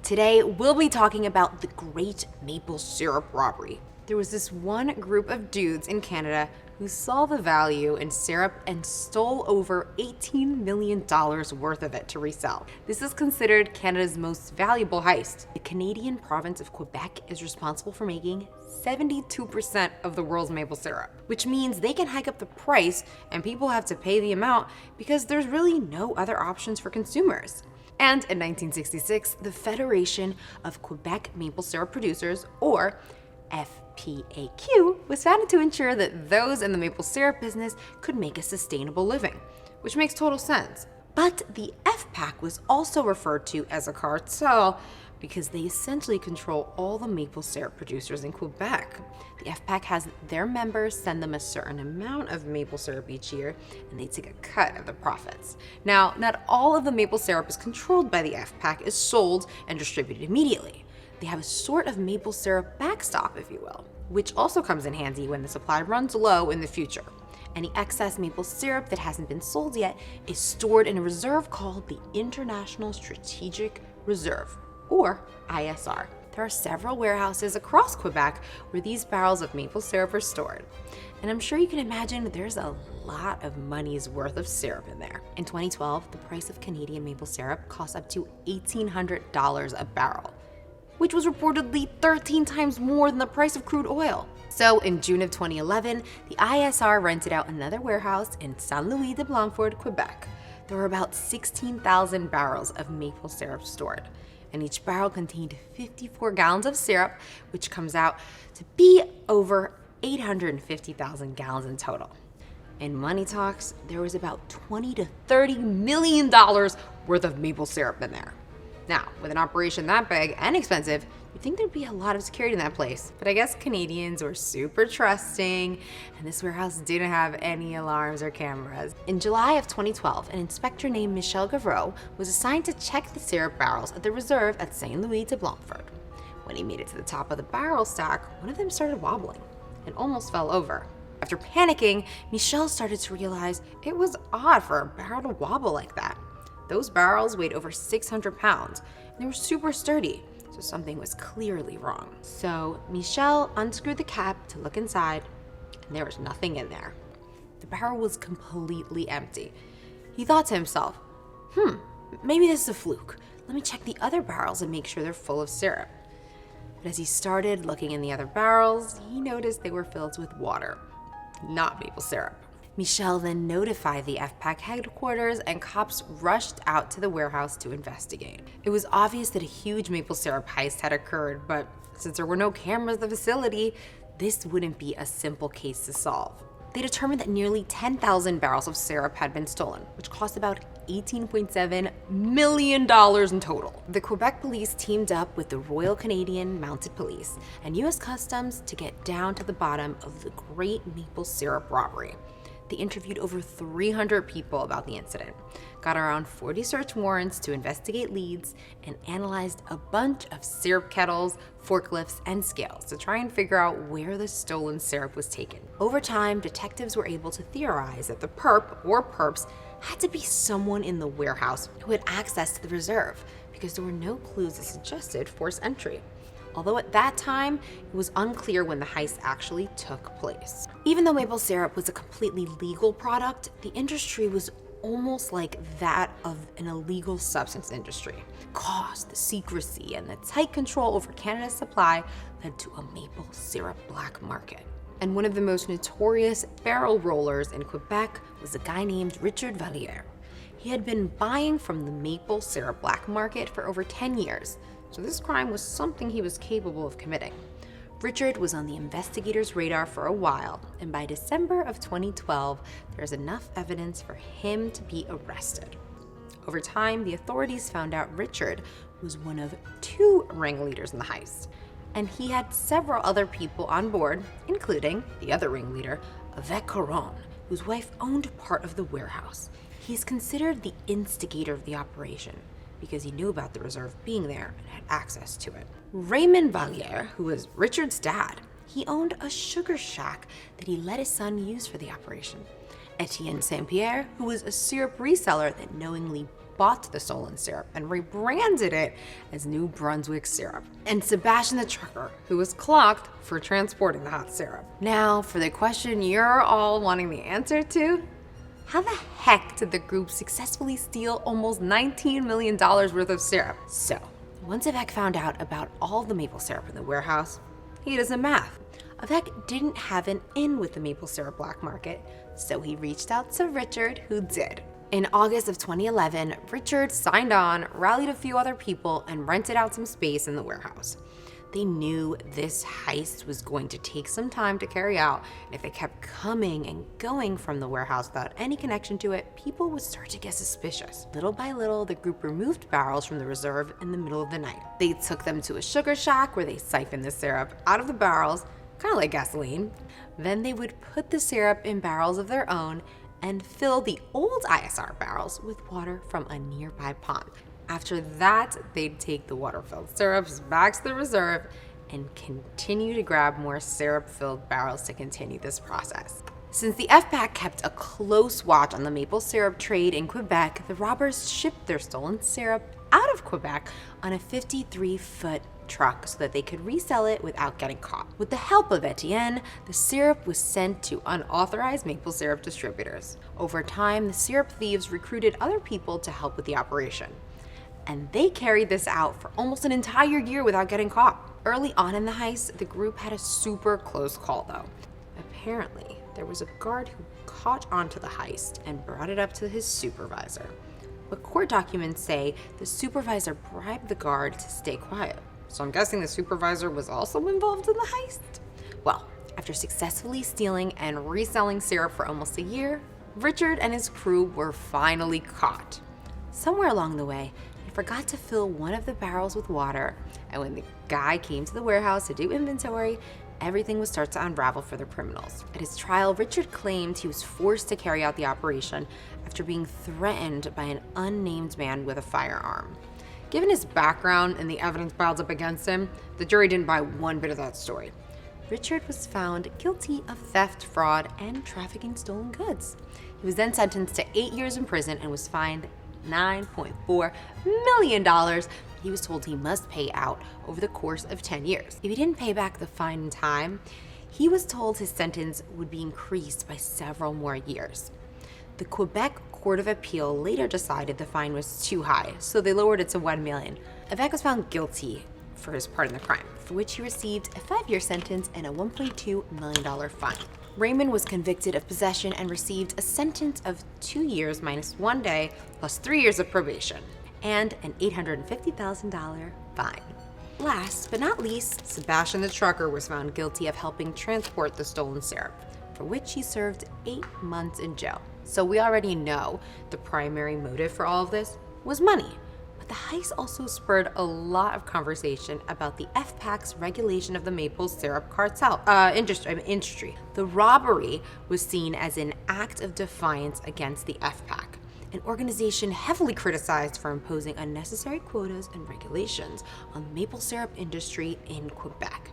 Today, we'll be talking about the Great Maple Syrup Robbery. There was this one group of dudes in Canada who saw the value in syrup and stole over $18 million worth of it to resell. This is considered Canada's most valuable heist. The Canadian province of Quebec is responsible for making 72% of the world's maple syrup, which means they can hike up the price and people have to pay the amount because there's really no other options for consumers. And in 1966, the Federation of Quebec Maple Syrup Producers, or FPAQ, was founded to ensure that those in the maple syrup business could make a sustainable living, which makes total sense. But the FPAC was also referred to as a cartel because they essentially control all the maple syrup producers in Quebec. The FPAC has their members send them a certain amount of maple syrup each year, and they take a cut of the profits. Now, not all of the maple syrup is controlled by the FPAC, is sold and distributed immediately. They have a sort of maple syrup backstop, if you will, which also comes in handy when the supply runs low in the future. Any excess maple syrup that hasn't been sold yet is stored in a reserve called the International Strategic Reserve, or ISR. There are several warehouses across Quebec where these barrels of maple syrup are stored. And I'm sure you can imagine there's a lot of money's worth of syrup in there. In 2012, the price of Canadian maple syrup cost up to $1,800 a barrel, which was reportedly 13 times more than the price of crude oil. So in June of 2011, the ISR rented out another warehouse in Saint-Louis-de-Blanford, Quebec. There were about 16,000 barrels of maple syrup stored, and each barrel contained 54 gallons of syrup, which comes out to be over 850,000 gallons in total. In money talks, there was about $20 to $30 million worth of maple syrup in there. Now, with an operation that big and expensive, you'd think there'd be a lot of security in that place. But I guess Canadians were super trusting, and this warehouse didn't have any alarms or cameras. In July of 2012, an inspector named Michel Gavreau was assigned to check the syrup barrels at the reserve at Saint-Louis-de-Blanford. When he made it to the top of the barrel stack, one of them started wobbling and almost fell over. After panicking, Michel started to realize it was odd for a barrel to wobble like that. Those barrels weighed over 600 pounds, and they were super sturdy, so something was clearly wrong. So Michel unscrewed the cap to look inside, and there was nothing in there. The barrel was completely empty. He thought to himself, maybe this is a fluke. Let me check the other barrels and make sure they're full of syrup. But as he started looking in the other barrels, he noticed they were filled with water, not maple syrup. Michel then notified the FPAC headquarters, and cops rushed out to the warehouse to investigate. It was obvious that a huge maple syrup heist had occurred, but since there were no cameras at the facility, this wouldn't be a simple case to solve. They determined that nearly 10,000 barrels of syrup had been stolen, which cost about $18.7 million in total. The Quebec police teamed up with the Royal Canadian Mounted Police and US Customs to get down to the bottom of the Great Maple Syrup Robbery. They interviewed over 300 people about the incident, got around 40 search warrants to investigate leads, and analyzed a bunch of syrup kettles, forklifts, and scales to try and figure out where the stolen syrup was taken. Over time, detectives were able to theorize that the perp or perps had to be someone in the warehouse who had access to the reserve, because there were no clues that suggested forced entry. Although at that time, it was unclear when the heist actually took place. Even though maple syrup was a completely legal product, the industry was almost like that of an illegal substance industry. Cost, the secrecy, and the tight control over Canada's supply led to a maple syrup black market. And one of the most notorious barrel rollers in Quebec was a guy named Richard Valliere. He had been buying from the maple syrup black market for over 10 years. So this crime was something he was capable of committing. Richard was on the investigators' radar for a while, and by December of 2012, there's enough evidence for him to be arrested. Over time, the authorities found out Richard was one of 2 ringleaders in the heist, and he had several other people on board, including the other ringleader, Yvette Caron, whose wife owned part of the warehouse. He's considered the instigator of the operation, because he knew about the reserve being there and had access to it. Raymond Valliere, who was Richard's dad, he owned a sugar shack that he let his son use for the operation. Etienne Saint-Pierre, who was a syrup reseller that knowingly bought the stolen syrup and rebranded it as New Brunswick syrup, and Sebastian the trucker, who was clocked for transporting the hot syrup. Now, for the question you're all wanting the answer to, how the heck did the group successfully steal almost $19 million worth of syrup? So, once Avec found out about all the maple syrup in the warehouse, he did some math. Avec didn't have an in with the maple syrup black market, so he reached out to Richard, who did. In August of 2011, Richard signed on, rallied a few other people, and rented out some space in the warehouse. They knew this heist was going to take some time to carry out, and if it kept coming and going from the warehouse without any connection to it, people would start to get suspicious. Little by little, the group removed barrels from the reserve in the middle of the night. They took them to a sugar shack where they siphoned the syrup out of the barrels, kind of like gasoline. Then they would put the syrup in barrels of their own and fill the old ISR barrels with water from a nearby pond. After that, they'd take the water-filled syrups back to the reserve and continue to grab more syrup-filled barrels to continue this process. Since the FPAC kept a close watch on the maple syrup trade in Quebec, the robbers shipped their stolen syrup out of Quebec on a 53-foot truck so that they could resell it without getting caught. With the help of Etienne, the syrup was sent to unauthorized maple syrup distributors. Over time, the syrup thieves recruited other people to help with the operation, and they carried this out for almost an entire year without getting caught. Early on in the heist, the group had a super close call though. Apparently, there was a guard who caught onto the heist and brought it up to his supervisor. But court documents say the supervisor bribed the guard to stay quiet. So I'm guessing the supervisor was also involved in the heist? Well, after successfully stealing and reselling syrup for almost a year, Richard and his crew were finally caught. Somewhere along the way, they forgot to fill one of the barrels with water, and when the guy came to the warehouse to do inventory, everything would start to unravel for the criminals. At his trial, Richard claimed he was forced to carry out the operation after being threatened by an unnamed man with a firearm. Given his background and the evidence piled up against him, the jury didn't buy one bit of that story. Richard was found guilty of theft, fraud, and trafficking stolen goods. He was then sentenced to 8 years in prison and was fined $9.4 million. He was told he must pay out over the course of 10 years. If he didn't pay back the fine in time, he was told his sentence would be increased by several more years. The Quebec Court of Appeal later decided the fine was too high, so they lowered it to $1 million. Avec was found guilty for his part in the crime, for which he received a 5-year sentence and a $1.2 million fine. Raymond was convicted of possession and received a sentence of 2 years minus 1 day plus 3 years of probation and an $850,000 fine. Last but not least, Sebastian the trucker was found guilty of helping transport the stolen syrup, for which he served 8 months in jail. So we already know the primary motive for all of this was money. But the heist also spurred a lot of conversation about the FPAC's regulation of the maple syrup cartel industry. The robbery was seen as an act of defiance against the FPAC, an organization heavily criticized for imposing unnecessary quotas and regulations on the maple syrup industry in Quebec.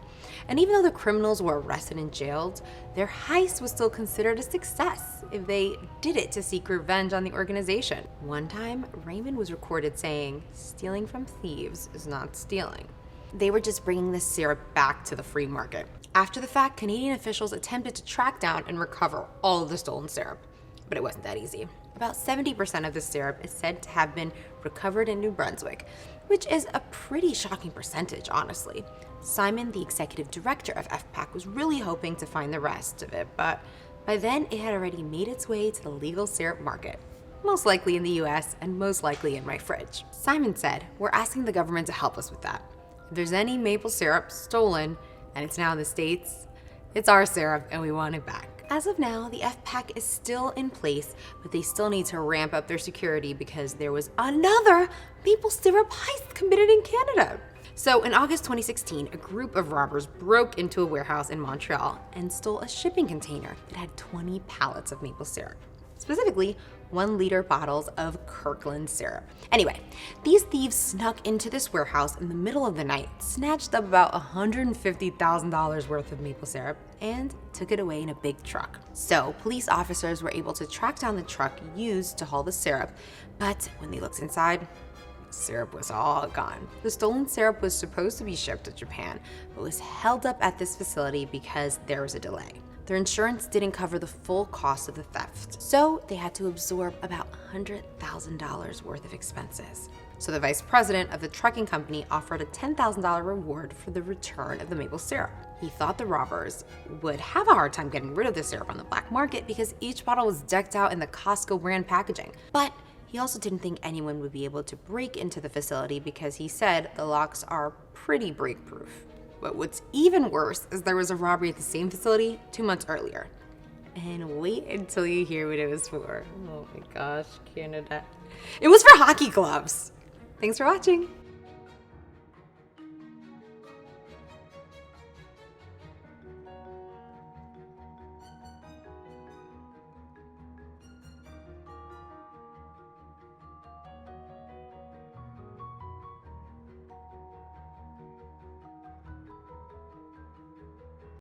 And even though the criminals were arrested and jailed, their heist was still considered a success if they did it to seek revenge on the organization. One time, Raymond was recorded saying, "Stealing from thieves is not stealing." They were just bringing the syrup back to the free market. After the fact, Canadian officials attempted to track down and recover all of the stolen syrup, but it wasn't that easy. About 70% of the syrup is said to have been recovered in New Brunswick, which is a pretty shocking percentage, honestly. Simon, the executive director of FPAC, was really hoping to find the rest of it, but by then it had already made its way to the legal syrup market, most likely in the US and most likely in my fridge. Simon said, "We're asking the government to help us with that. If there's any maple syrup stolen and it's now in the States, it's our syrup and we want it back." As of now, the FPAC is still in place, but they still need to ramp up their security because there was another maple syrup heist committed in Canada. So in August 2016, a group of robbers broke into a warehouse in Montreal and stole a shipping container that had 20 pallets of maple syrup. Specifically, 1-liter bottles of Kirkland syrup. Anyway, these thieves snuck into this warehouse in the middle of the night, snatched up about $150,000 worth of maple syrup, and took it away in a big truck. So police officers were able to track down the truck used to haul the syrup, but when they looked inside, syrup was all gone. The stolen syrup was supposed to be shipped to Japan, but was held up at this facility because there was a delay. Their insurance didn't cover the full cost of the theft, so they had to absorb about $100,000 worth of expenses. So the vice president of the trucking company offered a $10,000 reward for the return of the maple syrup. He thought the robbers would have a hard time getting rid of the syrup on the black market because each bottle was decked out in the Costco brand packaging. But he also didn't think anyone would be able to break into the facility because he said the locks are pretty break-proof. But what's even worse is there was a robbery at the same facility 2 months earlier. And wait until you hear what it was for. Oh my gosh, Canada. It was for hockey gloves. Thanks for watching.